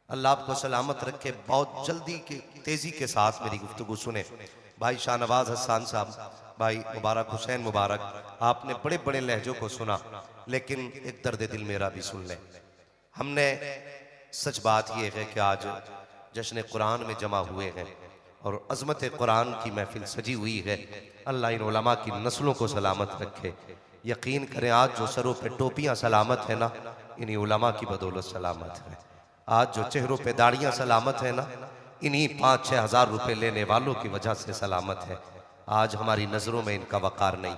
अल्लाह आपको सलामत रखे। बहुत जल्दी के तेजी के साथ मेरी गुफ्तगू सुने। भाई शाहनवाज हसन साहब, भाई मुबारक हुसैन मुबारक, आपने बड़े बड़े लहजों को सुना, लेकिन एक दर्द दिल मेरा भी सुन लें। हमने सच बात यह है कि आज जश्न कुरान में जमा हुए हैं और अजमत कुरान की महफिल सजी हुई है। अल्लाह इन उलमा की नस्लों को सलामत रखे। यकीन करें आज जो सरों पे टोपियां सलामत है ना, इन्हीं उलमा की बदौलत सलामत है। आज जो चेहरों पे दाढ़ियां सलामत है ना, इन्हीं 5-6 हज़ार रुपए लेने वालों की वजह से सलामत है। आज हमारी नजरों में इनका वकार नहीं।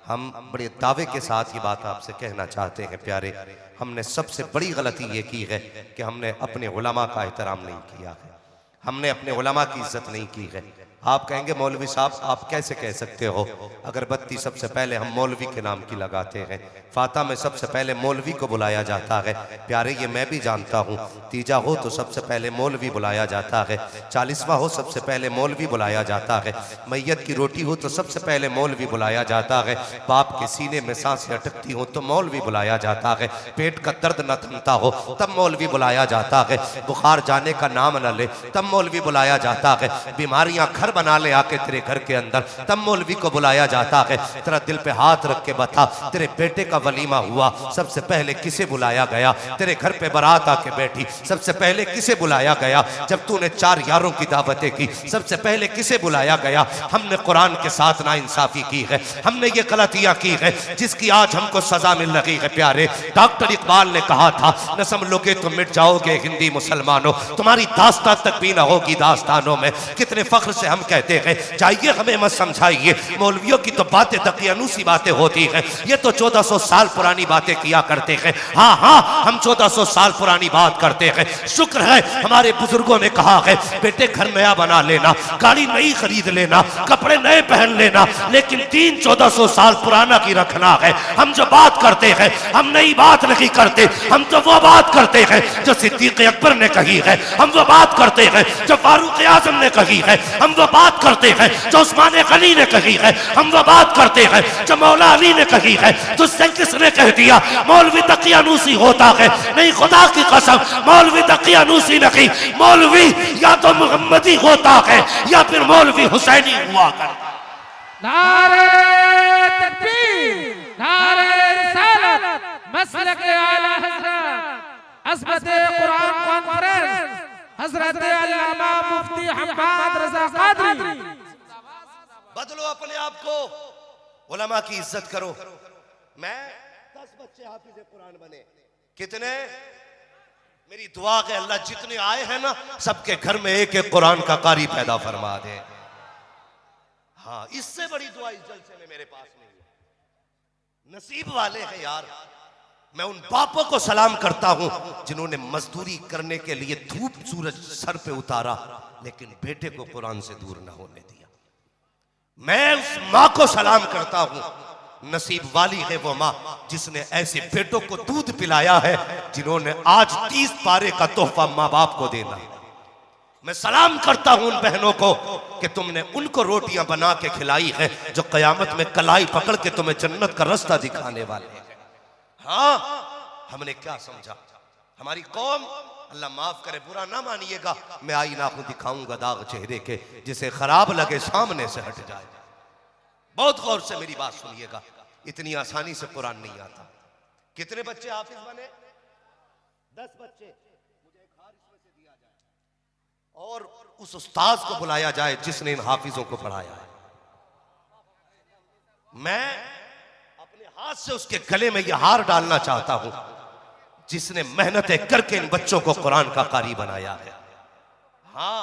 हम बड़े दावे के साथ ये बात आपसे कहना चाहते हैं प्यारे, हमने सबसे बड़ी गलती ये की है कि हमने अपने उलमा का एहतराम नहीं किया है, हमने अपने उलमा की इज्जत नहीं की है। आप कहेंगे मौलवी साहब आप कैसे कह सकते हो, अगरबत्ती सबसे पहले हम मौलवी के नाम की लगाते हैं, फाता में सबसे पहले मौलवी को बुलाया जाता है। प्यारे ये मैं भी जानता हूँ, तीजा हो तो सबसे पहले मौलवी बुलाया जाता है, 40वां हो सबसे पहले मौलवी बुलाया जाता है, मैयत की रोटी हो तो सबसे पहले मौलवी बुलाया जाता है, बाप के सीने में सांसें अटकती हो तो मौलवी बुलाया जाता है, पेट का दर्द न थमता हो तब मौलवी बुलाया जाता है, बुखार जाने का नाम न ले तब मौलवी बुलाया जाता है, बीमारियां घर बना ले आके तेरे घर के अंदर तब मौलवी को बुलाया जाता है। तेरा दिल पे हाथ रख के बता, तेरे बेटे का वलीमा हुआ सबसे पहले किसे बुलाया गया? तेरे घर पे बारात आके बैठी सबसे पहले किसे बुलाया गया? जब तूने 4 यारों की दावतें की सबसे पहले किसे बुलाया गया? हमने कुरान के साथ नाइंसाफी की है, हमने ये गलतियां की है जिसकी आज हमको सजा मिल रही है। प्यारे डॉक्टर इकबाल ने कहा था, न समझोगे तो मिट जाओगे हिंदी मुसलमानों, तुम्हारी दास्तां तक भी न होगी दास्तानों में। कितने फख्र से हम कहते हैं, चाहिए हमें मत समझाइए, मौलवियों की तो बातें दकियानूसी बातें होती हैं, ये तो 1400 साल पुरानी बातें किया करते हैं। हाँ हाँ हम 1400 साल पुरानी बात करते हैं। शुक्र है हमारे बुजुर्गों ने कहा है, बेटे घर नया बना लेना, गाड़ी नई खरीद लेना, कपड़े नए पहन लेना, लेकिन 1400 साल पुराना की रखना है। हम जो बात करते हैं हम नई बात नहीं करते, हम तो वो बात करते हैं जो सिद्दीक अकबर ने कही है, हम वो बात करते हैं जो फारूक आजम ने कही है, हम वो बात करते हैं जो उस्मान गनी ने कही है, हम वो बात करते हैं जो मौला अली ने कही है। तुझसे किसने कह दिया मौलवी तकियानूसी होता है? नहीं, खुदा की कसम मौलवी तकियानूसी नहीं, मौलवी या तो मोहम्मदी होता है या फिर मौलवी हुसैनी हुआ करता। नारे तकबीर, नारे रिसालत, मसलक आला हज़रत अज़मत कुरान कॉन्फ्रेंस हज़रत अल्लामा मुफ्ती हम्माद रज़ा क़ादरी। बदलो अपने आप को, उलमा की इज्जत करो। मैं 10 बच्चे हाफिज़ कुरान बने, कितने? मेरी दुआ है अल्लाह जितने आए हैं ना सबके घर में एक एक कुरान का कारी पैदा फरमा दे। हाँ, इससे बड़ी दुआ इस जलसे में मेरे पास नहीं है। नसीब वाले हैं यार। मैं उन बापों को सलाम करता हूं जिन्होंने मजदूरी करने के लिए धूप सूरज सर पे उतारा लेकिन बेटे को कुरान से दूर ना होने दिया। मैं उस माँ को सलाम करता हूं, नसीब वाली है वो माँ जिसने ऐसे बेटों को दूध पिलाया है जिन्होंने आज 30 पारे का तोहफा माँ बाप को देना। मैं सलाम करता हूं उन बहनों को कि तुमने उनको रोटियां बना के खिलाई है जो कयामत में कलाई पकड़ के तुम्हें जन्नत का रास्ता दिखाने वाले हैं। हाँ, हमने क्या समझा? हमारी कौम, अल्लाह माफ करे बुरा ना मानिएगा, मैं आईना को दिखाऊंगा दाग चेहरे के, जिसे खराब लगे सामने से हट जाए। बहुत गौर से मेरी बात सुनिएगा, इतनी आसानी से कुरान नहीं आता। कितने बच्चे हाफिज बने? 10 बच्चे। मुझे एक हार इसमें से दिया जाए और उस उस्ताद को बुलाया जाए जिसने इन हाफिजों को पढ़ाया है। मैं अपने हाथ से उसके गले में यह हार डालना चाहता हूं जिसने मेहनतें करके इन बच्चों को कुरान का कारी बनाया है। हाँ,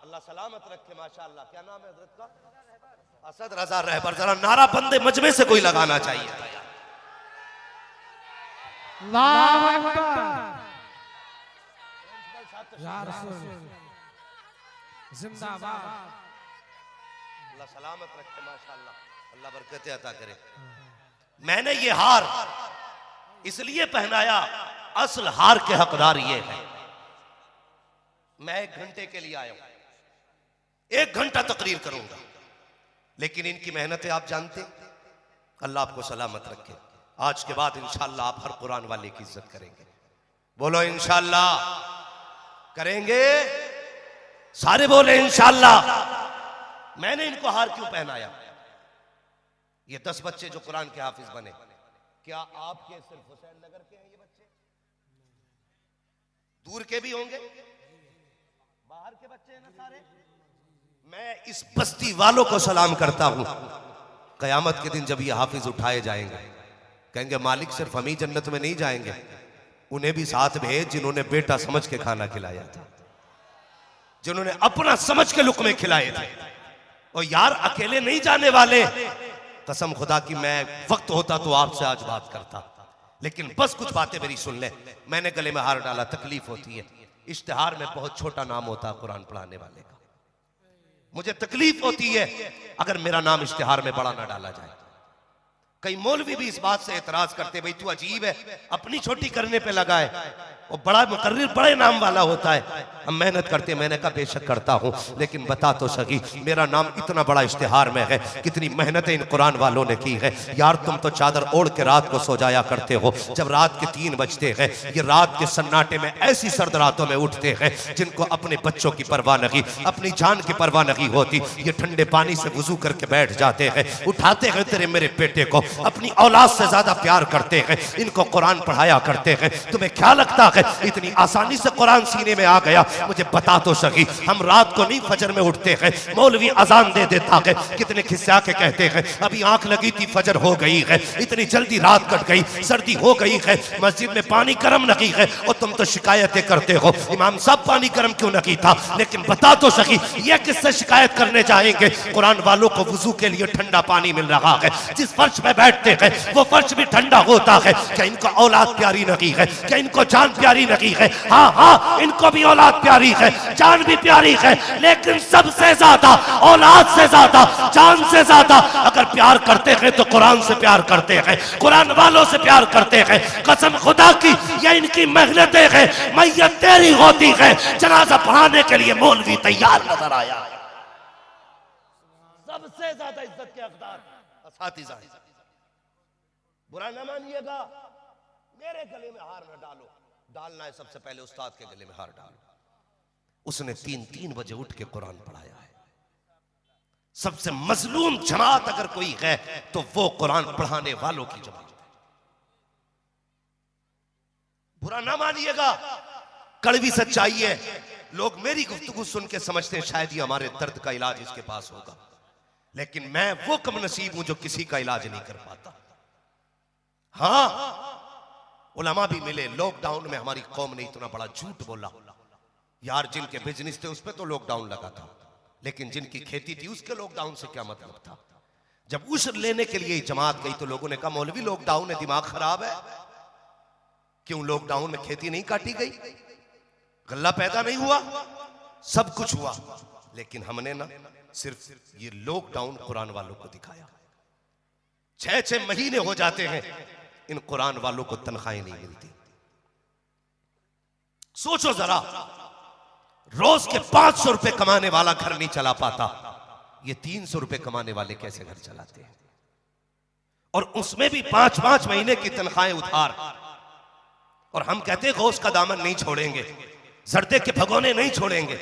अल्लाह सलामत रखे। माशाअल्लाह, क्या नाम है हजरत का? असद रजा रहबर। जरा नारा बंदे मजमे से कोई लगाना चाहिए। अल्लाहु अकबर, या रसूल जिंदाबाद। अल्लाह सलामत रखे। माशाअल्लाह, अल्लाह बरकत अता करे। मैंने ये हार इसलिए पहनाया, असल हार के हकदार ये है। मैं 1 घंटे के लिए आया हूं, 1 घंटा तकरीर करूंगा, लेकिन इनकी मेहनतें आप जानते। अल्लाह आपको सलामत रखे। आज के बाद इंशाअल्लाह आप हर कुरान वाले की इज्जत करेंगे। बोलो इंशाअल्लाह। करेंगे? सारे बोले इंशाअल्लाह। मैंने इनको हार क्यों पहनाया? ये 10 बच्चे जो कुरान के हाफिज बने, क्या आपके सिर्फ हुसैन नगर के हैं ये बच्चे? दूर के भी होंगे, बाहर के बच्चे हैं ना सारे। मैं इस बस्ती वालों को सलाम करता हूं। कयामत के दिन जब ये हाफिज उठाए जाएंगे, कहेंगे मालिक सिर्फ हम ही जन्नत में नहीं जाएंगे, उन्हें भी साथ भेज जिन्होंने बेटा समझ के खाना खिलाया था, जिन्होंने अपना समझ के लुकमे खिलाए थे। और यार अकेले नहीं जाने वाले, कसम खुदा की मैं वक्त होता तो आपसे आज बात करता, लेकिन बस कुछ बातें मेरी सुन ले। मैंने गले में हार डाला, तकलीफ होती है। इश्तिहार में बहुत छोटा नाम होता है कुरान पढ़ाने वाले का। मुझे तकलीफ होती है अगर मेरा नाम इश्तिहार में बड़ा ना डाला जाए। कई मौलवी भी इस बात से एतराज करते, भाई तू अजीब है, अपनी छोटी करने पे लगा है, और बड़ा मुकर्रिर बड़े नाम वाला होता है, हम मेहनत करते। मैंने कहा बेशक करता हूं, लेकिन बता तो सही मेरा नाम इतना बड़ा इश्तिहार में है, कितनी मेहनतें इन कुरान वालों ने की है। यार तुम तो चादर ओढ़ के रात को सो जाया करते हो, जब रात के 3 बजते हैं, ये रात के सन्नाटे में ऐसी सर्द रातों में उठते हैं जिनको अपने बच्चों की परवाह नहीं, अपनी जान की परवाह नहीं होती। ये ठंडे पानी से वुजू करके बैठ जाते हैं, उठाते हैं तेरे मेरे बेटे को, अपनी औलाद से ज्यादा प्यार करते हैं, इनको कुरान पढ़ाया करते हैं। तुम्हें क्या लगता है इतनी आसानी से कुरान सीने में आ गया? मुझे बता तो सही, हम रात को नहीं फजर में उठते हैं, मौलवी अजान दे देता है, कितने खिस्सा के कहते हैं अभी आंख लगी थी फजर हो गई है, इतनी जल्दी रात कट गई, सर्दी हो गई है, मस्जिद में पानी गर्म नहीं है, और तुम तो शिकायतें करते हो इमाम साहब पानी गर्म क्यों नहीं था। लेकिन बता तो सही ये किससे शिकायत करने जाएंगे? कुरान वालों को वुजू के लिए ठंडा पानी मिल रहा है, जिस फर्श पे बैठते हैं वो फर्श भी ठंडा होता है। क्या इनको औलाद प्यारी नहीं है? क्या इनको जान प्यारी नहीं है? हाँ हाँ, इनको भी औलाद प्यारी है, जान भी प्यारी है, लेकिन सबसे ज्यादा, औलाद से ज्यादा, जान से ज्यादा अगर प्यार करते हैं तो कुरान से प्यार करते हैं, कुरान वालों से प्यार करते हैं। कसम खुदा की ये इनकी मेहनतें हैं, मैयत तेरी होती है, जनाजा पढ़ाने के लिए मौलवी तैयार नजर आया। सबसे ज्यादा इज्जत के हकदार असातिज़ा। बुरा ना मानिएगा, मेरे गले में हार न डालो, डालना है सबसे पहले उस्ताद के गले में हार डालो। उसने 3-3 बजे उठ के कुरान पढ़ाया है। सबसे मजलूम जमात अगर कोई है तो वो कुरान पढ़ाने वालों की जमात है। बुरा ना मानिएगा, कड़वी सच्चाई है। लोग मेरी गुफ्तगू सुन के समझते हैं शायद ये हमारे दर्द का इलाज इसके पास होगा, लेकिन मैं वो कम नसीब हूं जो किसी का इलाज नहीं कर पाता। हाँ, उलमा भी मिले, लॉकडाउन में हमारी कौम ने इतना बड़ा झूठ बोला। यार जिनके बिजनेस थे उस पर तो लॉकडाउन लगा था, लेकिन जिनकी खेती थी उसके लॉकडाउन से क्या मतलब था? जब उश्र लेने के लिए जमात गई तो लोगों ने कहा मौलवी लॉकडाउन है, दिमाग खराब है, क्यों लॉकडाउन में खेती नहीं काटी गई, गल्ला पैदा नहीं हुआ, सब कुछ हुआ, लेकिन हमने ना सिर्फ ये लॉकडाउन कुरान वालों को दिखाया। 6-6 महीने हो जाते हैं इन कुरान वालों को तनख्वाहें नहीं मिलती। सोचो जरा, रोज के 500 रुपए कमाने वाला घर नहीं चला पाता, ये 300 रुपए कमाने वाले कैसे घर चलाते हैं? और उसमें भी 5-5 महीने की तनख्वाहें उधार। और हम कहते हैं गौस का दामन नहीं छोड़ेंगे, जर्दे के भगोने नहीं छोड़ेंगे,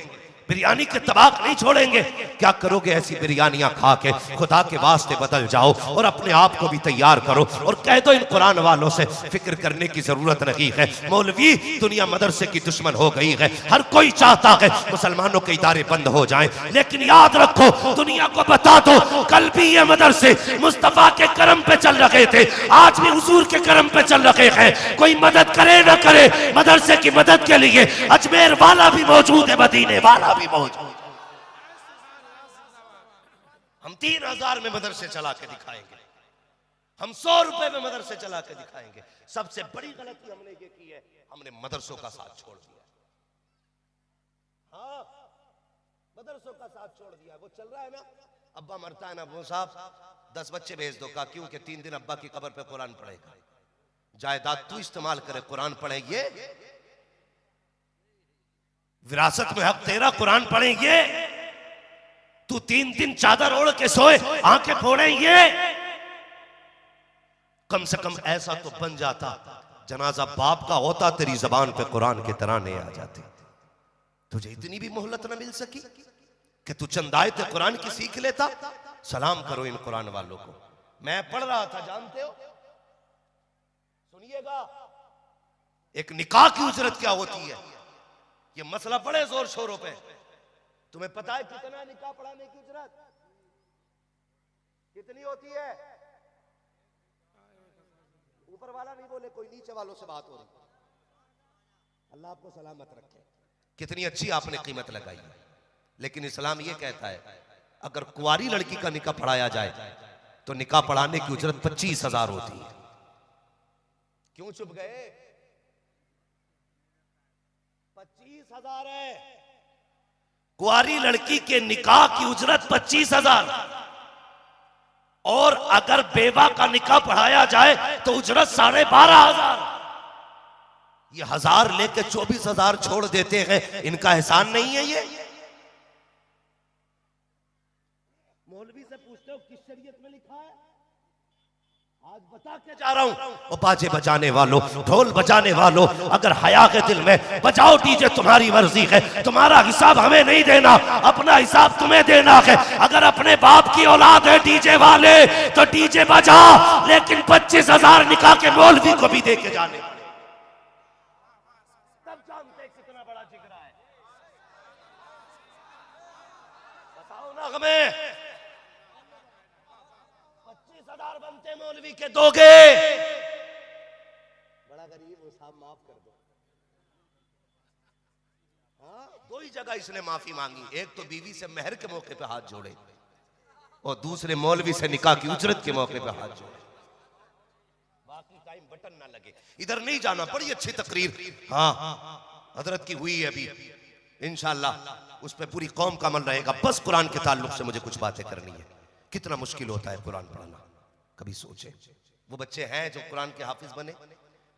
बिरयानी के तबाक नहीं छोड़ेंगे। क्या करोगे ऐसी बिरयानियां खा के? खुदा के वास्ते बदल जाओ और अपने आप को भी तैयार करो और कह दो इन कुरान वालों से फिक्र करने की जरूरत नहीं है। मौलवी, दुनिया मदरसे की दुश्मन हो गई है, हर कोई चाहता है मुसलमानों के इदारे बंद हो जाएं, लेकिन याद रखो, दुनिया को बता दो कल भी ये मदरसे मुस्तफा के करम पे चल रहे थे, आज भी हुजूर के करम पे चल रहे हैं। कोई मदद करे ना करे, मदरसे की मदद के लिए अजमेर वाला भी मौजूद है, मदीने वाला भी मौजूद। हम 3000 में मदरसे चला के दिखाएंगे, हम 100 रुपए में मदरसे चला के दिखाएंगे। सबसे बड़ी गलती हमने ये की है, हमने मदरसों का साथ छोड़ दिया। हाँ, मदरसों का साथ छोड़ दिया। वो चल रहा है ना, अब्बा मरता है ना, वो साहब 10 बच्चे भेज दो, का क्यों? के 3 दिन अब्बा की कब्र पे कुरान पढ़ेगा, जायदाद तू इस्तेमाल करे, कुरान पढ़ेंगे, विरासत में हक तेरा, कुरान पढ़ेंगे। तू 3 दिन चादर ओढ़ के सोए, आंखें फोड़ेंगे। कम से कम ऐसा तो बन जाता, जनाजा बाप का होता, तेरी जबान पे कुरान के तराने आ जाते। तुझे इतनी भी मोहलत न मिल सकी कि तू चंद आयत कुरान की सीख लेता? सलाम करो इन कुरान वालों को। मैं पढ़ रहा था, जानते हो, सुनिएगा, एक निकाह की उजरत क्या होती है। ये मसला बड़े जोर शोरों पे। तुम्हें पता है कितना निकाह पढ़ाने की उजरत कितनी होती है? ऊपर वाला नहीं बोले, कोई नीचे वालों से बात हो रही। अल्लाह आपको सलामत रखे। कितनी अच्छी आपने कीमत लगाई है। लेकिन इस्लाम ये कहता है अगर कुंवारी लड़की का निकाह पढ़ाया जाए तो निकाह पढ़ाने की उजरत 25,000 होती है। क्यों चुप गए? 25,000 है कुंवारी लड़की के निकाह की उजरत 25,000। और अगर बेवा का निकाह पढ़ाया जाए तो उजरत 12,500। ये 1000 लेके 24,000 छोड़ देते हैं। इनका एहसान नहीं है ये? मौलवी से पूछते हो किस शरीयत में लिखा है? आज बता के जा रहा हूं। वो बाजे बजाने वालों, ढोल बजाने वालों, अगर हया के दिल में बजाओ डीजे, तुम्हारी मर्जी है। तुम्हारा हिसाब हमें नहीं देना, अपना हिसाब तुम्हें देना है। अगर अपने बाप की औलाद है डीजे वाले तो डीजे बजा, लेकिन 25,000 निकाह के मौलवी को भी दे के जाने। तब जानते कितना बड़ा जिगरा है। बताओ ना हमें। 25,000 बनते मौलवी के दोगे? बड़ा गरीब हो साहब, माफ कर दो। हाँ, दो ही जगह इसने माफी मांगी। एक तो बीवी से मेहर के मौके पे हाथ जोड़े और दूसरे मौलवी से निकाह की उजरत के मौके पे हाथ जोड़े। बाकी टाइम बटन ना लगे। इधर नहीं जाना। बड़ी अच्छी तकरीर हाँ हजरत की हुई है अभी, इंशाअल्लाह उस पर पूरी कौम का अमल रहेगा। बस कुरान के ताल्लुक से मुझे कुछ बातें करनी है। कितना मुश्किल होता है कुरान पढ़ना, कभी सोचे। वो बच्चे हैं जो कुरान के हाफिज बने।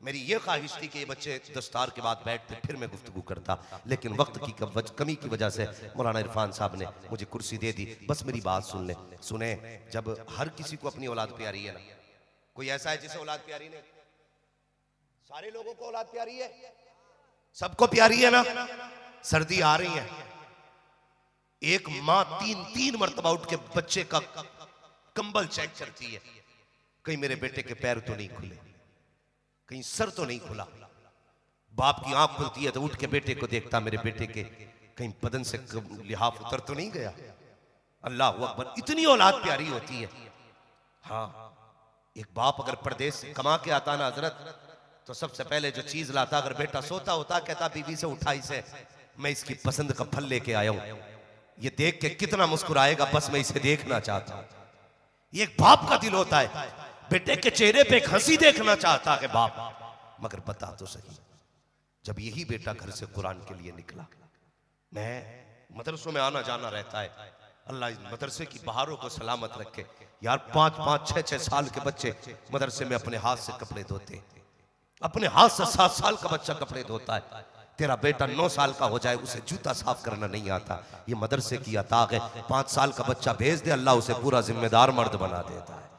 मेरी ये ख्वाहिश थी कि ये बच्चे दस्तार के बाद बैठते, फिर मैं गुफ्तगू करता, लेकिन वक्त की कमी की वजह से मौलाना इरफान साहब ने मुझे कुर्सी दे दी। बस मेरी बात सुन ले। सुने, जब हर किसी को अपनी औलाद प्यारी है ना, कोई ऐसा है जिसे औलाद प्यारी नहीं? सारे लोगों को औलाद प्यारी है, सबको प्यारी है ना। सर्दी आ रही है, एक माँ तीन मरतबा उठ के बच्चे का कंबल चेक करती है, कहीं मेरे बेटे के पैर तो नहीं खुले, कहीं सर तो नहीं खुला। बाप की आंख खुलती है तो उठ के बेटे को देखता, मेरे बेटे के कहीं बदन से लिहाफ उतर तो नहीं गया। अल्लाह अकबर, इतनी औलाद प्यारी होती है। हाँ, एक बाप अगर परदेश से कमा के आता ना हजरत, तो सबसे पहले जो चीज लाता, अगर बेटा सोता होता कहता बीवी से उठा इसे, मैं इसकी पसंद का फल लेके आया हूं, ये देख के कितना मुस्कुराएगा, बस मैं इसे देखना चाहता हूं। ये एक बाप का दिल होता है, बेटे के चेहरे पे एक हंसी देखना चाहता है बाप। मगर बता तो सही, जब यही बेटा घर से कुरान के लिए निकला, मैं मदरसों में आना जाना रहता है, अल्लाह इस मदरसे की बहारों को सलामत रखे। यार 5-5, 6-6 साल के बच्चे मदरसे में अपने हाथ से कपड़े धोते, अपने हाथ से 7 साल का बच्चा कपड़े धोता है। तेरा बेटा 9 साल का हो जाए, उसे जूता साफ करना नहीं आता, ये मदरसे की अता है। 5 साल का बच्चा भेज दे, अल्लाह उसे पूरा जिम्मेदार मर्द बना देता है।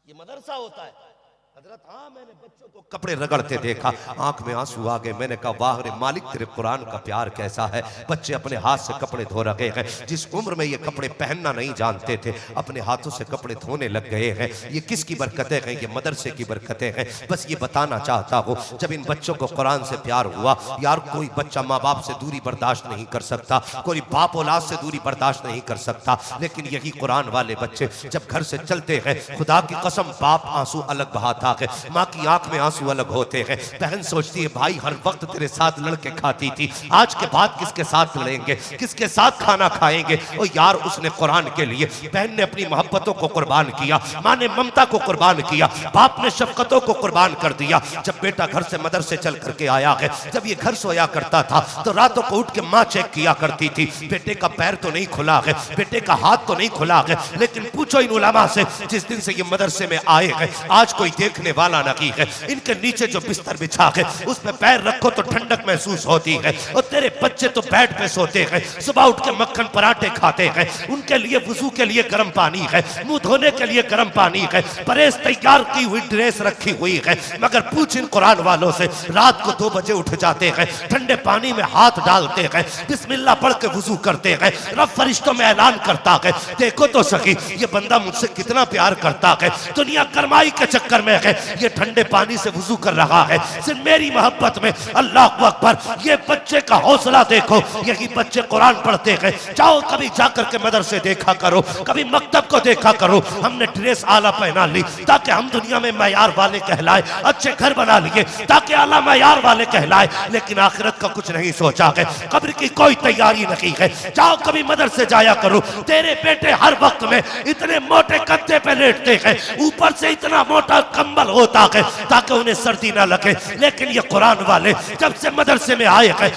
ये मदरसा होता है हजरत। हाँ, मैंने बच्चों को कपड़े रगड़ते देखा, आंख में आंसू आ गए। मैंने कहा वाह रे मालिक, तेरे कुरान का प्यार कैसा है। बच्चे अपने हाथ से कपड़े धो रहे हैं, जिस उम्र में ये कपड़े पहनना नहीं जानते थे, अपने हाथों से कपड़े धोने लग गए हैं। ये किसकी बरकतें हैं? ये मदरसे की बरकतें हैं। बस ये बताना चाहता हूँ, जब इन बच्चों को कुरान से प्यार हुआ, यार कोई बच्चा माँ बाप से दूरी बर्दाश्त नहीं कर सकता, कोई बाप औलाद से दूरी बर्दाश्त नहीं कर सकता, लेकिन यही कुरान वाले बच्चे जब घर से चलते हैं, खुदा की कसम बाप आंसू अलग बहाता है, माँ की आंख में आंसू अलग होते हैं। बहन सोचती है भाई हर वक्त तेरे साथ लड़के खाती थी, आज के बाद किसके साथ लड़ेंगे, किसके साथ खाना खाएंगे। और यार उसने कुरान के लिए, बहन ने अपनी मोहब्बतों को कुर्बान किया, माँ ने ममता को कुर्बान किया, बाप ने शफकतों को कुर्बान कर दिया। जब बेटा घर से मदरसे चल करके आया है, जब ये घर सोया करता था तो रातों को उठ के माँ चेक किया करती थी, बेटे का पैर तो नहीं खुला है, बेटे का हाथ तो नहीं खुला है। लेकिन पूछो इन उलमा से, जिस दिन से ये मदरसे में आए हैं, आज कोई देख देखने वाला नहीं है। इनके नीचे जो बिस्तर बिछा है उस पे पैर रखो तो ठंडक महसूस होती है। और तेरे बच्चे तो बेड पे सोते हैं, सुबह उठ के मक्खन पराठे खाते हैं। उनके लिए वुजू के लिए गर्म पानी है, मुंह धोने के लिए गर्म पानी है, परहेज तैयार की हुई ड्रेस रखी हुई है। मगर पूछ इन कुरान वालों से, रात को 2 बजे उठ जाते हैं, ठंडे पानी में हाथ डालते हैं, बिस्मिल्लाह पढ़ के वुजू करते हैं। रब फरिश्तों में ऐलान करता है, देखो तो सही ये बंदा मुझसे कितना प्यार करता है। दुनिया गरमाई के चक्कर में है, ये ठंडे पानी से वुजू कर रहा है सिर्फ मेरी मोहब्बत में। अल्लाह अकबर। ये बच्चे का हौसला देखो, यही बच्चे कुरान पढ़ते हैं। जाओ कभी जाकर के मदरसे देखा करो, कभी मकतब को देखा करो। हमने ड्रेस आला पहना ली ताकि हम दुनिया में मैयार वाले कहलाए, अच्छे घर बना लिए ताकि आला मैयार वाले कहलाए, लेकिन आखिरत का कुछ नहीं सोचा है, कब्र की कोई तैयारी नहीं है। जाओ कभी मदरसे जाया करो, तेरे बेटे हर वक्त में इतने मोटे गद्दे पे लेटते हैं, ऊपर से इतना मोटा कंबल होता है ताकि उन्हें सर्दी ना लगे। लेकिन ये कुरान वाले जब से मदरसे में आए हैं,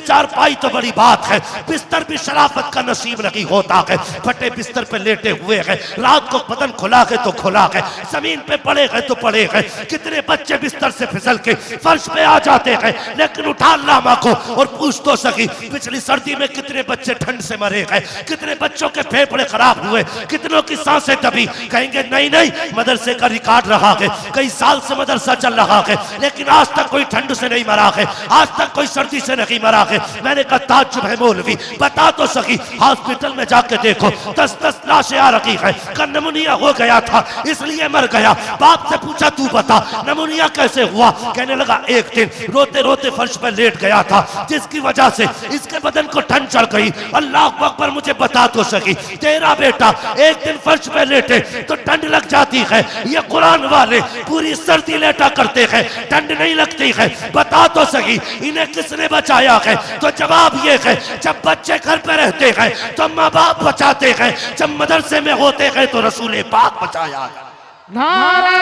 चारपाई तो बड़ी बात है, बिस्तर भी शराफत का नसीब नहीं होता है। फटे बिस्तर पे लेटे हुए हैं, रात को बदन खुला है तो खुला है, जमीन पे पड़े हैं तो पड़े हैं। कितने बच्चे बिस्तर से फिसल के फर्श पे आ जाते हैं, लेकिन उठा लामा को और पूछ तो सकी पिछली सर्दी में कितने बच्चे ठंड से मरे हैं, कितने बच्चों के फेफड़े खराब हुए, कितनों की सांसें दबी। कहेंगे नहीं नहीं, मदरसे का रिकॉर्ड रहा है, कई साल से मदरसा चल रहा है, लेकिन आज तक कोई ठंड से नहीं मरा है, आज तक कोई सर्दी से नहीं मरा है। मैंने कहा ताज्जुब है मौलवी, बता तो सकी, हॉस्पिटल में जाके देखो 10-10 लाशें आ रखी है, का नमूनिया हो गया था इसलिए मर गया। बाप से पूछा तू बता नमूनिया कैसे हुआ? कहने लगा एक दिन रोते रोते फर्श पर लेट गया था, जिसकी वजह से इसके बदन को ठंड चढ़ गई। अल्लाह अकबर, मुझे बता तो सकी, तेरा बेटा एक दिन फर्श पर लेटे तो ठंड लग जाती है, ये कुरान वाले पूरी सर्दी लेटा करते हैं, ठंड नहीं लगती है। बता तो सही इन्हें किसने बचाया है? तो जवाब ये है, जब बच्चे घर पे रहते हैं तो माँ बाप बचाते हैं, जब मदरसे में होते हैं तो रसूल पाक बचाया है। नारे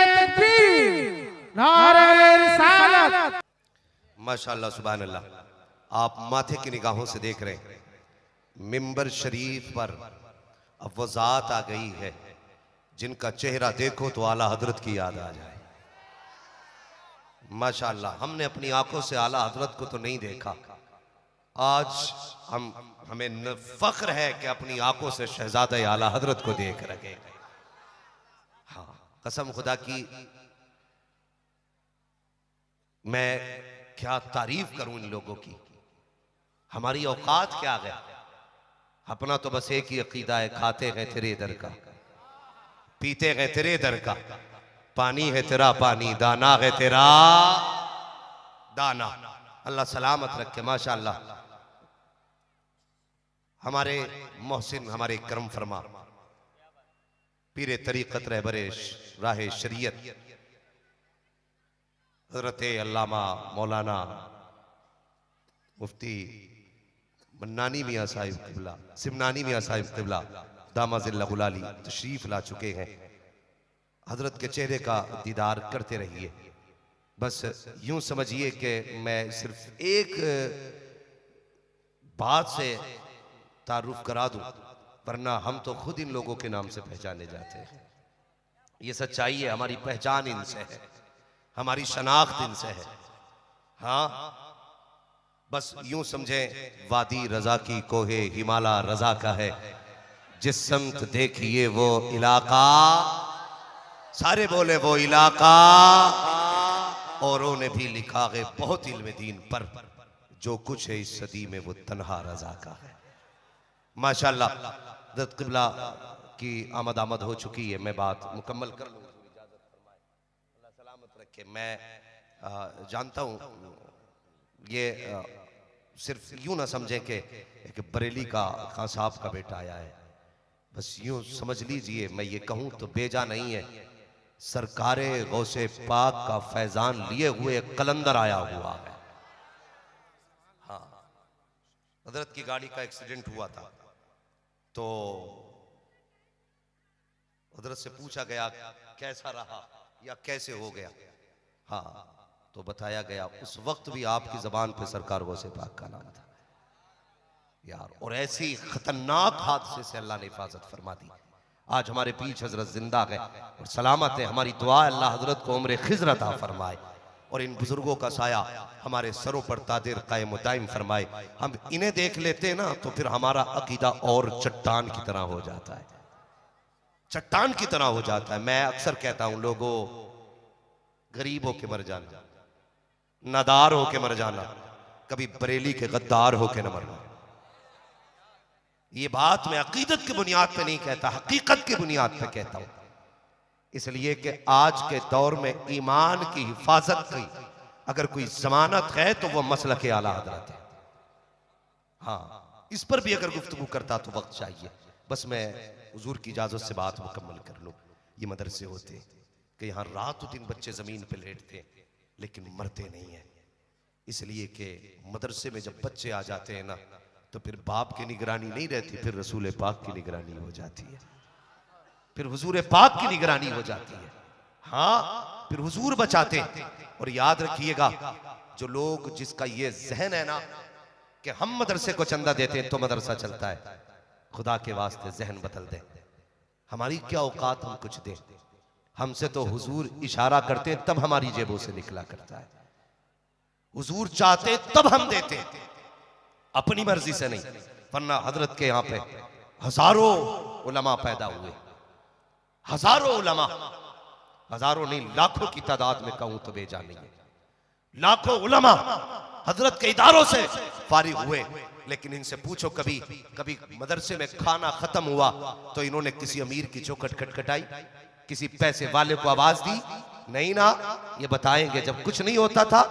तकबीर, नारे रिसालत। माशाअल्लाह, सुभान अल्लाह। आप माथे की निगाहों से देख रहे हैं, मिंबर शरीफ पर अब वो जात आ गई है जिनका चेहरा देखो तो आला हजरत की याद आ जाए। माशाअल्लाह, हमने अपनी आंखों से आला हजरत को तो नहीं देखा, आज हमें फख्र है कि अपनी आंखों से शहजादा आला हजरत को देख रहे हैं। हाँ, कसम खुदा की मैं क्या तारीफ करूं इन लोगों की। हमारी औकात क्या है? अपना तो बस एक ही अकीदा है, खाते हैं तेरे दर का, पीते हैं तेरे दर का, पानी है तेरा पानी, दाना है तेरा दाना। अल्लाह सलामत रखे। माशाअल्लाह, हमारे मोहसिन, हमारे करम फरमा पीरे तरीक़त रहबरे राह शरीयत हज़रत अल्लामा मौलाना मुफ्ती मन्नानी मियाँ साहिब क़िबला, सिमनानी मियाँ साहिब क़िबला दामाज़िल्लहुल आली तशरीफ़ ला चुके हैं। हजरत के चेहरे का दीदार करते रहिए। बस यूं समझिए कि मैं सिर्फ एक बात से तारुफ करा दूं, वरना हम तो खुद इन लोगों के नाम से पहचाने जाते हैं। ये सच्चाई है, हमारी पहचान इनसे है, हमारी शनाख्त इनसे है। हाँ, बस यूं समझें, वादी रजा की कोहे हिमाला रजा का है, जिस समत देखिए वो इलाका, सारे बोले वो इलाका। औरों ने भी लिखा है बहुत इल्म दीन पर, जो कुछ है इस सदी में वो तन्हा रजा का है। माशाअल्लाह, हज़रत क़िबला की आमद हो चुकी है, मैं बात मुकम्मल कर लूँ, इजाज़त फरमाए, अल्लाह सलामत रखे। मैं जानता हूँ ये सिर्फ यूं ना समझें कि एक बरेली का खान साहब का बेटा आया है, बस यूं समझ लीजिए, मैं ये कहूँ तो बेजा नहीं है, सरकारे गौसे पाक का फैजान लिए हुए कलंदर आया हुआ है। हाँ, हजरत की गाड़ी का एक्सीडेंट हुआ था तो हजरत से पूछा गया कैसा रहा या कैसे हो गया। हाँ, तो बताया गया उस वक्त भी आपकी जबान पे सरकार गौसे पाक का नाम था यार, और ऐसी खतरनाक हादसे से अल्लाह ने हिफाजत फरमा दी। आज हमारे पीछ हजरत जिंदा है और सलामत है। हमारी दुआ अल्लाह हजरत को उम्र खिज़र अता फरमाए और इन बुजुर्गों का साया हमारे सरों पर तादिर कायम दायम फरमाए। हम इन्हें देख लेते ना तो फिर हमारा अकीदा और चट्टान की तरह हो जाता है, चट्टान की तरह हो जाता है। मैं अक्सर कहता हूं लोगों, गरीब होके मर जाना, नादार होके मर जाना, कभी बरेली के गद्दार होके न मरना। ये बात मैं अकीदत की बुनियाद पे नहीं कहता, हकीकत की बुनियाद पे कहता हूं। इसलिए कि आज के दौर में ईमान की हिफाजत की अगर कोई जमानत है तो वह मसलक आला हज़रत है। हाँ, इस पर भी अगर गुफ्तगू करता तो वक्त चाहिए। बस मैं हुजूर की इजाजत से बात मुकम्मल कर लूं। ये मदरसे होते कि यहाँ रातों दिन बच्चे जमीन पे लेटते लेकिन मरते नहीं है, इसलिए कि मदरसे में जब बच्चे आ जाते हैं ना तो फिर बाप की निगरानी नहीं रहती, फिर रसूल पाक की निगरानी हो जाती है, फिर हुजूर पाक की निगरानी हो जाती है। हाँ, फिर हुजूर बचाते हैं। और याद रखिएगा, जो लोग जिसका ये जहन है ना कि हम मदरसे को चंदा देते हैं तो मदरसा चलता है, खुदा के वास्ते जहन बदल दे। हमारी क्या औकात हम कुछ दें, हमसे तो हुजूर इशारा करते तब हमारी जेबों से निकला करता है। हुजूर चाहते तब हम देते, अपनी मर्जी से नहीं। वरना हजरत के यहाँ पे हजारों उलमा पैदा हुए, हजारों उलमा, हजारों नहीं लाखों की तादाद में कहूं तो बेजा नहीं है। लाखों उलमा हजरत के इदारों से फारिग हुए, लेकिन इनसे पूछो कभी कभी मदरसे में खाना खत्म हुआ तो इन्होंने किसी अमीर की चौखट खटखटाई, किसी पैसे वाले को आवाज दी? नहीं ना। ये बताएंगे जब कुछ नहीं होता था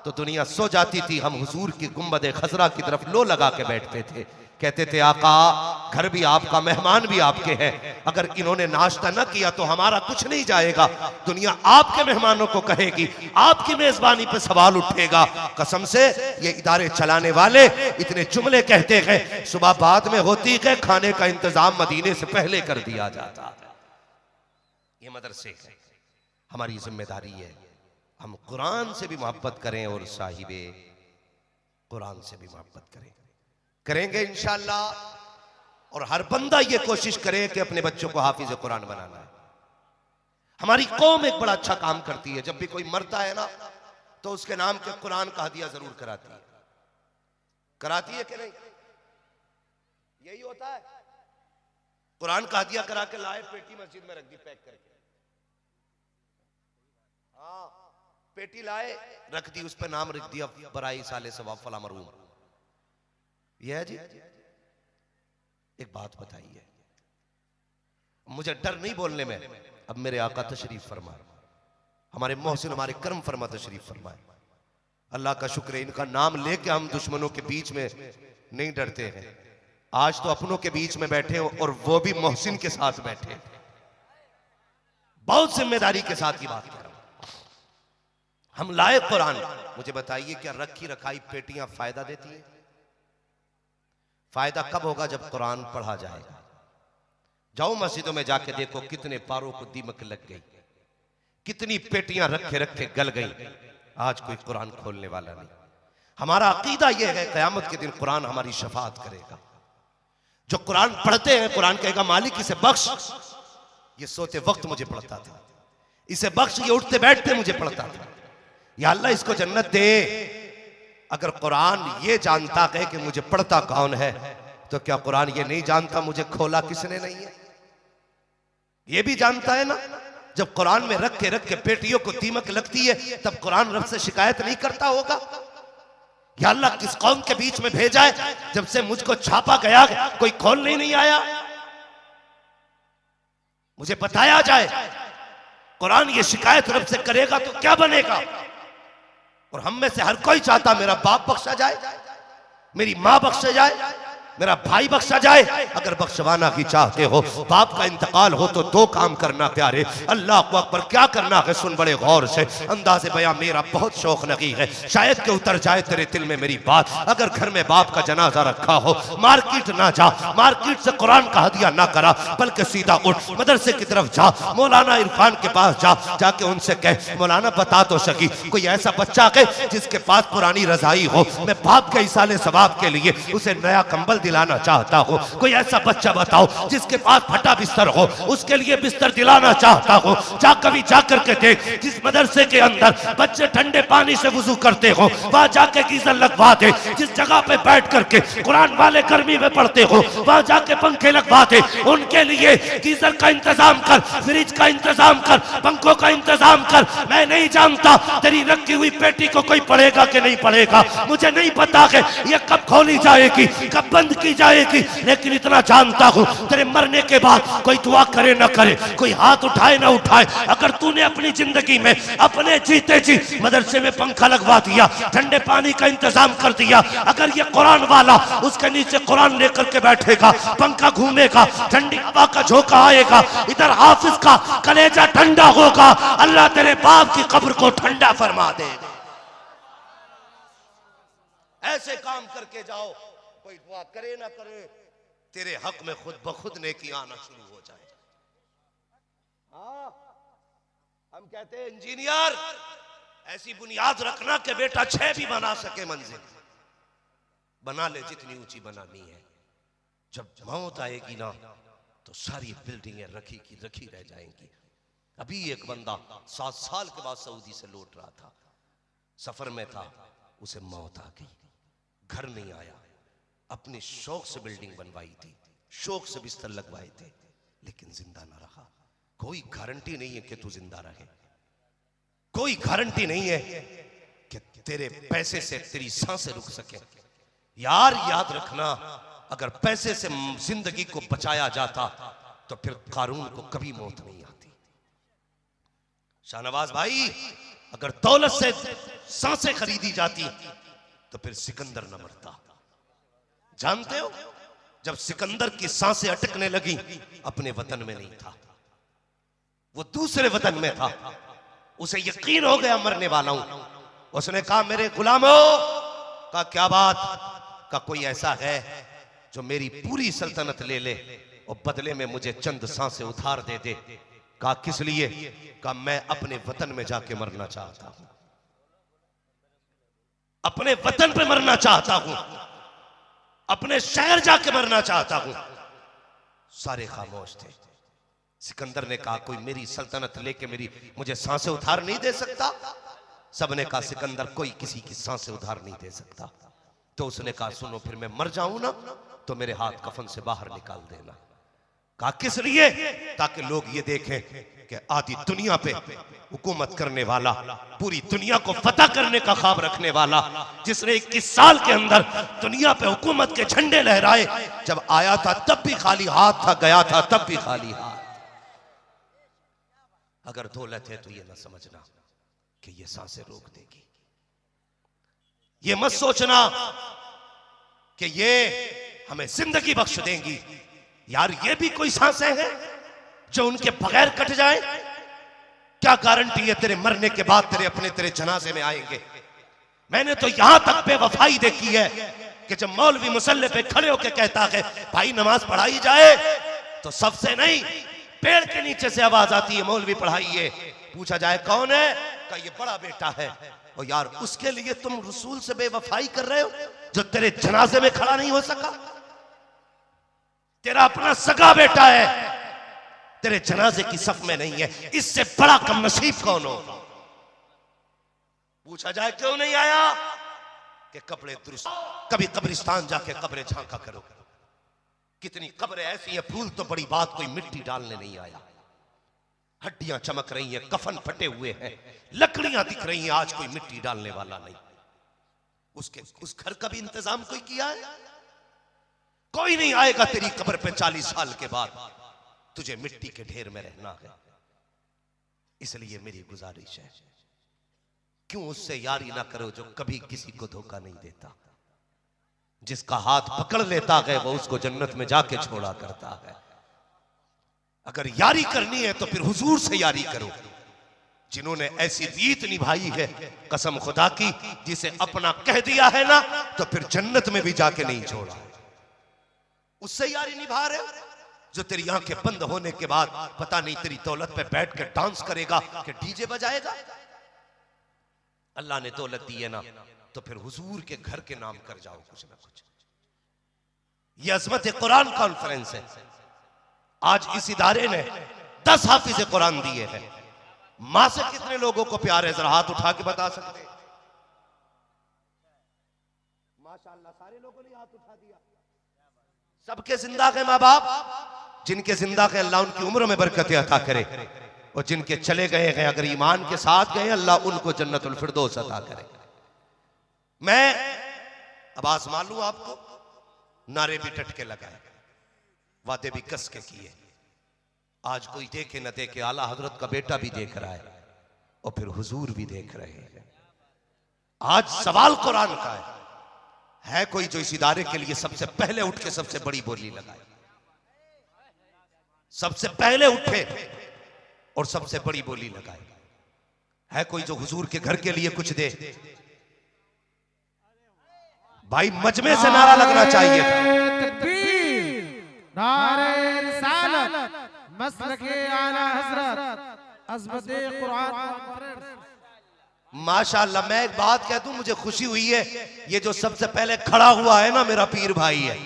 तो दुनिया सो जाती थी, हम हुजूर की गुंबद खजरा की तरफ लो लगा के बैठते थे, कहते थे आका घर भी आपका, मेहमान भी आपके हैं, अगर इन्होंने नाश्ता न किया तो हमारा कुछ नहीं जाएगा। दुनिया आपके मेहमानों को कहेगी, आपकी मेजबानी पे सवाल उठेगा। कसम से ये इदारे चलाने वाले इतने जुमले कहते हैं, सुबह बाद में होती है, खाने का इंतजाम मदीने से पहले कर दिया जाता। ये मदरसे है, हमारी जिम्मेदारी है हम कुरान से भी मोहब्बत करें और साहिबे कुरान से भी मोहब्बत करें, करेंगे इंशाअल्लाह। और हर बंदा ये कोशिश करे कि अपने बच्चों को हाफिज कुरान बनाना है। हमारी कौम एक बड़ा अच्छा काम करती है, जब भी कोई मरता है ना तो उसके नाम के कुरान का हदिया जरूर कराती है। कराती है कि नहीं? यही होता है। कुरान का हदिया करा के लाए, पेटी मस्जिद में रख दी पैक करके। हाँ, पेटी लाए रख दी, उस पर नाम लिख दिया बराई साले सवाब फला मरूम। यह है जी। एक बात बताइए, मुझे डर नहीं बोलने में, अब मेरे आका तशरीफ फरमा, हमारे मोहसिन हमारे कर्म फरमा तशरीफ फरमाए। अल्लाह का शुक्र है, इनका नाम लेके हम दुश्मनों के बीच में नहीं डरते हैं। आज तो अपनों के बीच में बैठे हो और वो भी मोहसिन के साथ बैठे। बहुत जिम्मेदारी के साथ ही बात कर रहा हूं। हम लाए कुरान, मुझे बताइए क्या रखी रखाई पेटियां फायदा देती है? फायदा कब होगा? जब कुरान पढ़ा जाएगा। जाओ मस्जिदों में जाके देखो कितने पारों को दीमक लग गई, कितनी पेटियां रखे रखे गल गई, आज कोई कुरान खोलने वाला नहीं। हमारा अकीदा यह है क़यामत के दिन कुरान हमारी शफाअत करेगा। जो कुरान पढ़ते हैं कुरान कहेगा मालिक इसे बख्श, ये सोते वक्त मुझे पढ़ता था, इसे बख्श, ये उठते बैठते मुझे पढ़ता था, या अल्लाह इसको जन्नत दे। अगर कुरान ये जानता है कि मुझे पढ़ता कौन है तो क्या कुरान ये नहीं जानता मुझे खोला किसने नहीं है? ये भी जानता है ना। जब कुरान में रख के पेटियों को दीमक लगती है तब कुरान रब से शिकायत नहीं करता होगा, या अल्लाह किस कौम के बीच में भेजा है जब से मुझको छापा गया कोई खोलने नहीं आया? मुझे बताया जाए कुरान ये शिकायत रब से करेगा तो क्या बनेगा? और हम में से हर कोई चाहता मेरा बाप बख्शा जाए, मेरी मां बख्शा जाए, मेरा भाई बख्शा जाए। अगर बख्शवाना की चाहते हो, बाप का इंतकाल हो तो दो काम करना प्यारे, अल्लाह को अकबर क्या करना है सुन बड़े गौर से। अंदाज़े बयां मेरा बहुत शौक लगी है, शायद के उतर जाए तेरे दिल में मेरी बात। अगर घर में बाप का जनाजा रखा हो, मार्केट ना जा, मार्केट से कुरान का हदिया ना करा, बल्कि सीधा उठ मदरसे की तरफ जा, मौलाना इरफान के पास जा, जाके उनसे कह मौलाना बता तो सकी कोई ऐसा बच्चा है जिसके पास पुरानी रजाई हो, मैं बाप के इसाले सवाब के लिए उसे नया कंबल दिलाना चाहता हूँ। कोई ऐसा बच्चा बताओ जिसके पास फटा बिस्तर हो, उसके लिए बिस्तर दिलाना चाहता हूँ। कभी जाकर के देख, जिस मदरसे के अंदर बच्चे ठंडे पानी से वुजू करते हो, वहां जाके गीजर लगवा दे। जिस जगह पे बैठ करके कुरान वाले गर्मी में पढ़ते हो, वहां जाके पंखे लगवा दे। उनके लिए गीजर का इंतजाम कर, फ्रिज का इंतजाम कर, पंखों का इंतजाम कर। मैं नहीं जानता तेरी रखी हुई पेटी को कोई पढ़ेगा कि नहीं पढ़ेगा, मुझे नहीं पता कि ये कब खोली जाएगी, कब बंद की जाएगी, लेकिन इतना जानता हूं तेरे मरने के बाद कोई दुआ करे ना करे, कोई हाथ उठाए ना उठाए, अगर तूने अपनी जिंदगी में अपने जीते जी मदरसे में पंखा लगवा दिया, ठंडे पानी का इंतजाम कर दिया, अगर ये कुरान वाला उसके नीचे कुरान लेकर के बैठेगा, पंखा घूमेगा, ठंडी हवा का झोंका आएगा, इधर हाफिज का कलेजा ठंडा होगा, अल्लाह तेरे बाप की कब्र को ठंडा फरमा देगा। ऐसे काम करके जाओ, कोई दुआ करे ना करे, तेरे हक में खुद ब खुद नेकी आना शुरू हो जाए। हाँ, हम कहते हैं इंजीनियर ऐसी बुनियाद रखना कि बेटा 6 भी बना सके मंजिल, बना ले जितनी ऊंची बनानी है। जब मौत आएगी ना तो सारी बिल्डिंगें रखी की रखी रह जाएंगी। अभी एक बंदा 7 साल के बाद सऊदी से लौट रहा था, सफर में था, उसे मौत आ गई, घर नहीं आया। अपने शौक से बिल्डिंग बनवाई थी, शौक से बिस्तर लगवाए थे, लेकिन जिंदा ना रहा। कोई गारंटी नहीं है कि तू जिंदा रहे, कोई गारंटी नहीं है कि तेरे पैसे से तेरी सांसें रुक सके। यार याद रखना, अगर पैसे से जिंदगी को बचाया जाता तो फिर कारून को कभी मौत नहीं आती। शाहनवाज भाई, अगर दौलत से सांसें खरीदी जाती तो फिर सिकंदर न मरता। जानते हो, जब सिकंदर की सांसें अटकने लगी, अपने वतन में नहीं था, वो दूसरे वतन में था। उसे यकीन हो गया मरने वाला हूं। उसने कहा मेरे गुलामों, का क्या बात, का कोई ऐसा है जो मेरी पूरी सल्तनत ले ले और बदले में मुझे चंद सांसें उधार दे दे। कहा किस लिए, कहा मैं अपने वतन में जाके मरना चाहता हूं, अपने वतन पे मरना चाहता हूं, अपने शहर जाके मरना चाहता हूं। सारे खामोश थे। सिकंदर ने कहा कोई मेरी सल्तनत लेके मुझे सांसें उधार नहीं दे सकता। सबने कहा सिकंदर कोई किसी की सांसें उधार नहीं दे सकता। तो उसने कहा सुनो, फिर मैं मर जाऊं ना तो मेरे हाथ कफन से बाहर निकाल देना। कहा किस लिए, ताकि लोग ये देखें कि आधी दुनिया पे हुकूमत करने वाला, पूरी दुनिया को फतह करने का ख्वाब रखने वाला, जिसने 21 साल के अंदर दुनिया पे हुकूमत के झंडे लहराए, जब आया था तब भी खाली हाथ था, गया था तब भी खाली हाथ। अगर दौलत है तो ये ना समझना कि ये सांसें रोक देगी, ये मत सोचना कि ये हमें जिंदगी बख्श देंगी। यार ये भी कोई सांसें हैं जो उनके बगैर कट जाए? क्या गारंटी है तेरे मरने के बाद तेरे जनाजे में आएंगे? मैंने तो यहां तक बेवफाई देखी है कि जब मौलवी मुसल्ले पे खड़े होकर कहता है भाई नमाज पढ़ाई जाए, तो सबसे नहीं पेड़ के नीचे से आवाज आती है मौलवी पढ़ाइए। पूछा जाए कौन है, का ये बड़ा बेटा है। और यार उसके लिए तुम रसूल से बेवफाई कर रहे हो जो तेरे जनाजे में खड़ा नहीं हो सका। तेरा अपना सगा बेटा है, तेरे जनाजे की सफ में नहीं है, इससे बड़ा कम नसीब कौन हो? पूछा जाए क्यों नहीं आया, कि कपड़े दुरुस्त, कभी कब्रिस्तान जाके कब्रें झांका करो। कितनी कब्रें ऐसी हैं, फूल तो बड़ी बात, कोई मिट्टी डालने नहीं आया। हड्डियां चमक रही हैं, कफन फटे हुए हैं, लकड़ियां दिख रही हैं, आज कोई मिट्टी डालने वाला नहीं। उस घर का भी इंतजाम कोई किया है? कोई नहीं आएगा तेरी कब्र पे 40 साल के बाद, तुझे मिट्टी के ढेर में रहना है। इसलिए मेरी गुजारिश है, क्यों उससे यारी ना करो जो कभी किसी को धोखा नहीं देता। जिसका हाथ पकड़ लेता है वो उसको जन्नत में जाके छोड़ा करता है। अगर यारी करनी है तो फिर हुजूर से यारी करो, जिन्होंने ऐसी रीत निभाई है कसम खुदा की, जिसे अपना कह दिया है ना तो फिर जन्नत में भी जाके नहीं छोड़ा। उससे यारी निभा रहे जो तेरी आंखें बंद होने के बाद पता नहीं तेरी दौलत पे बैठ के डांस करेगा कि डीजे बजाएगा। अल्लाह ने दौलत दी है ना तो फिर हुजूर के घर के नाम कर जाओ कुछ ना कुछ। ये अजमत कुरान कॉन्फ्रेंस है। आज इस इदारे ने 10 हाफिज कुरान दिए हैं। मां से कितने लोगों को प्यार है, जरा हाथ उठा के बता सकते हैं? माशाअल्लाह सारे लोगों ने हाथ उठा दिया। सबके जिंदा है माँ बाप, जिनके जिंदा है अल्लाह उनकी उम्र में बरकत अता करे, और जिनके चले गए हैं अगर ईमान के साथ गए अल्लाह उनको जन्नतुल फिरदौस अता करे। मैं अब आजमा लूं आपको, नारे भी टट के लगाए, वादे भी कस के किए। आज कोई देखे न देखे, आला हजरत का बेटा भी देख रहा है और फिर हुजूर भी देख रहे हैं। आज सवाल कुरान का है कोई जो इस इदारे के लिए सबसे पहले उठ के सबसे बड़ी बोली लगाए, सबसे पहले उठे और सबसे बड़ी बोली लगाए? है कोई जो हुजूर के घर के लिए कुछ दे? भाई मजमे से नारा लगना चाहिए था। तकबीर, नारे रिसालत, मसलके आला हजरत, अज़मत कुरान कॉन्फ्रेंस। माशाअल्लाह, मैं एक बात कह दूं, मुझे खुशी हुई है, ये जो सबसे पहले खड़ा हुआ है ना मेरा पीर भाई है,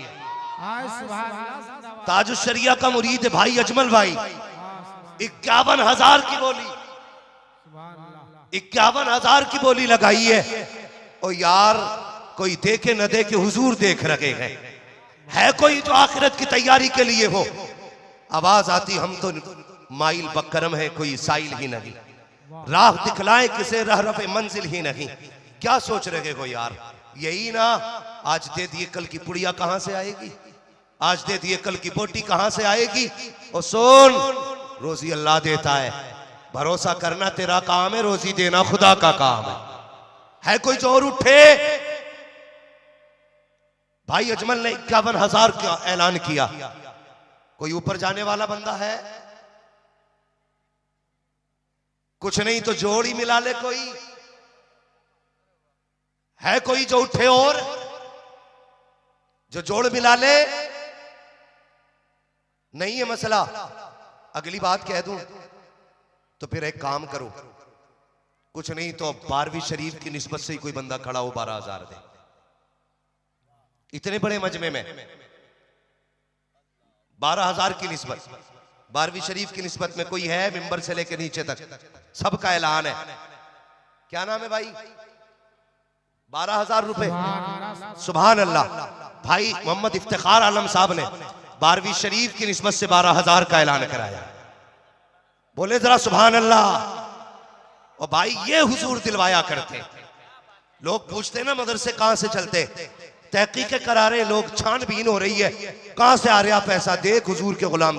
ताजुश शरिया का मुरीद है भाई अजमल भाई। 51,000 की बोली, 51,000 की बोली लगाई है। और यार कोई देखे न देखे हुजूर देख रहे हैं। है कोई जो आखिरत की तैयारी के लिए हो? आवाज आती हम तो माइल बकरम है, कोई साइल ही नहीं, राह दिखलाए किसे रहरफ़े मंजिल ही नहीं। क्या सोच रहे हो यार? यही ना, आज दे दिए कल की पुड़िया कहां से आएगी, आज दे दिए कल की बोटी कहां से आएगी। और सुन, रोजी अल्लाह देता है, भरोसा करना तेरा काम है, रोजी देना खुदा का काम है कोई जो और उठे? भाई अजमल ने 51,000 का ऐलान किया। कोई ऊपर जाने वाला बंदा है? कुछ नहीं तो जोड़ ही मिला ले। कोई है कोई जो उठे और जो जोड़ मिला ले? नहीं है मसला। अगली बात कह दूं तो फिर एक काम करो, कुछ नहीं तो 12वीं शरीफ की निस्बत से ही कोई बंदा खड़ा हो 12,000 दे। इतने बड़े मजमे में 12,000 की निस्बत, 12वीं शरीफ की निस्बत में कोई है? मिंबर से लेकर नीचे तक सबका ऐलान है। क्या नाम है भाई? 12,000 रुपए। सुभान अल्लाह। भाई मोहम्मद इफ्तिखार आलम साहब ने 12वीं शरीफ की निस्बत से 12,000 का ऐलान कराया। बोले जरा सुभान अल्लाह। और भाई ये हुजूर दिलवाया करते। लोग पूछते ना मदरसे कहां से चलते, तहकीक करा रहे लोग, छानबीन हो रही है कहां से आ रहा पैसा, देख हुजूर के गुलाम